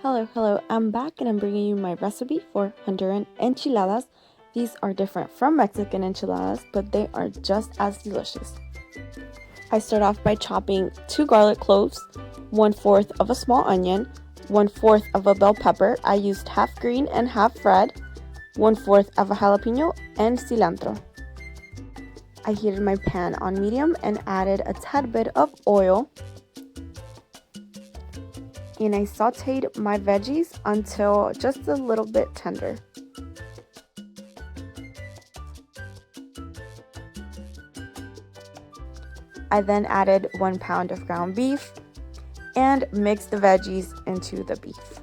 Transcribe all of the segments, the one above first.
Hello, I'm back and I'm bringing you my recipe for Honduran Enchiladas. These are different from Mexican enchiladas, but they are just as delicious. I start off by chopping 2 garlic cloves, 1/4 of a small onion, 1/4 of a bell pepper. I used half green and half red, 1/4 of a jalapeno, and cilantro. I heated my pan on medium and added a tad bit of oil. And I sauteed my veggies until just a little bit tender. I then added 1 pound of ground beef and mixed the veggies into the beef.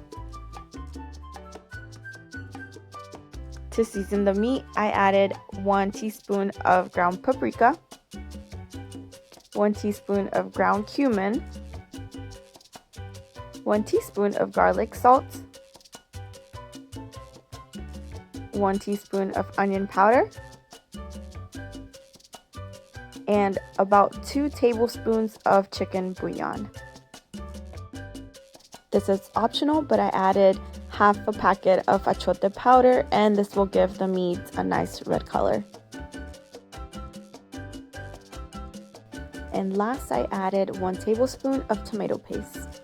To season the meat, I added 1 teaspoon of ground paprika, 1 teaspoon of ground cumin, 1 teaspoon of garlic salt, 1 teaspoon of onion powder, and about 2 tablespoons of chicken bouillon. This is optional, but I added half a packet of achiote powder, and this will give the meat a nice red color. And last, I added 1 tablespoon of tomato paste.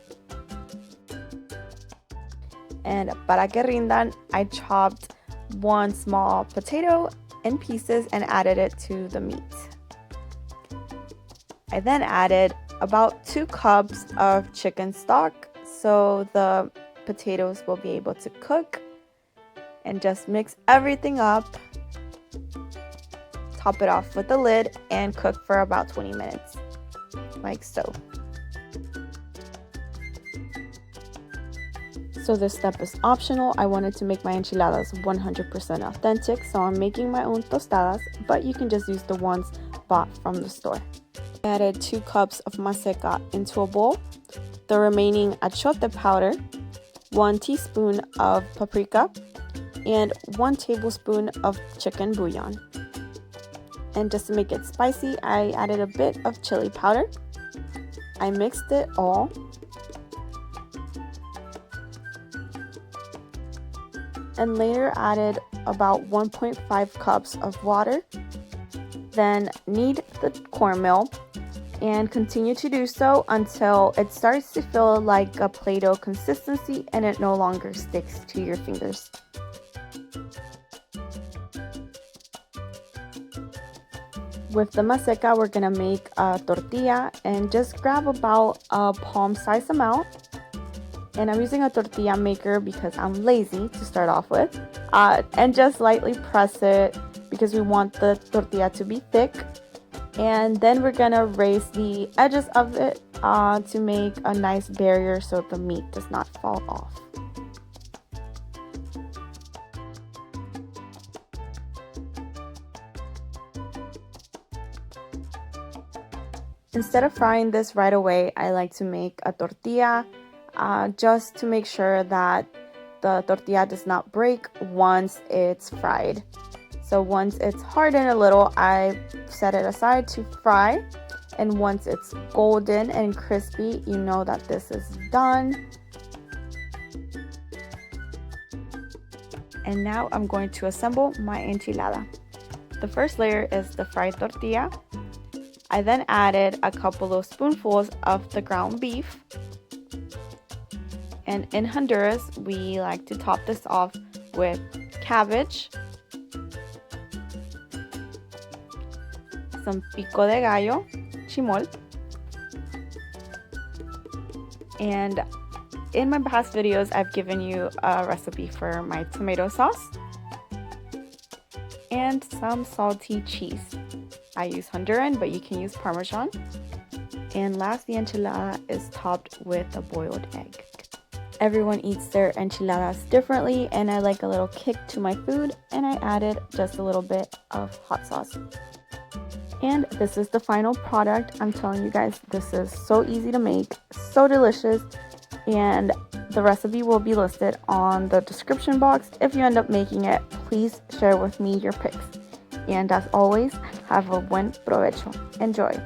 And para que rindan, I chopped 1 small potato in pieces and added it to the meat. I then added about 2 cups of chicken stock so the potatoes will be able to cook, and just mix everything up. Top it off with a lid and cook for about 20 minutes, like so. So this step is optional. I wanted to make my enchiladas 100% authentic, so I'm making my own tostadas, but you can just use the ones bought from the store. I added 2 cups of Maseca into a bowl, the remaining achiote powder, 1 teaspoon of paprika, and 1 tablespoon of chicken bouillon. And just to make it spicy, I added a bit of chili powder. I mixed it all. And later added about 1.5 cups of water. Then knead the cornmeal and continue to do so until it starts to feel like a Play-Doh consistency and it no longer sticks to your fingers. With the maseca, we're gonna make a tortilla and just grab about a palm-sized amount. And I'm using a tortilla maker because I'm lazy to start off with. And just lightly press it because we want the tortilla to be thick. And then we're gonna raise the edges of it to make a nice barrier so the meat does not fall off. Instead of frying this right away, I like to make a tortilla just to make sure that the tortilla does not break once it's fried. So once it's hardened a little, I set it aside to fry. And once it's golden and crispy, you know that this is done. And now I'm going to assemble my enchilada. The first layer is the fried tortilla. I then added a couple of spoonfuls of the ground beef. And in Honduras, we like to top this off with cabbage, some Pico de Gallo, Chimol, and in my past videos, I've given you a recipe for my tomato sauce and some salty cheese. I use Honduran, but you can use Parmesan. And last, the enchilada is topped with a boiled egg. Everyone eats their enchiladas differently, and I like a little kick to my food, and I added just a little bit of hot sauce. And this is the final product. I'm telling you guys, this is so easy to make, so delicious, and the recipe will be listed on the description box. If you end up making it, please share with me your pics. And as always, have a buen provecho. Enjoy.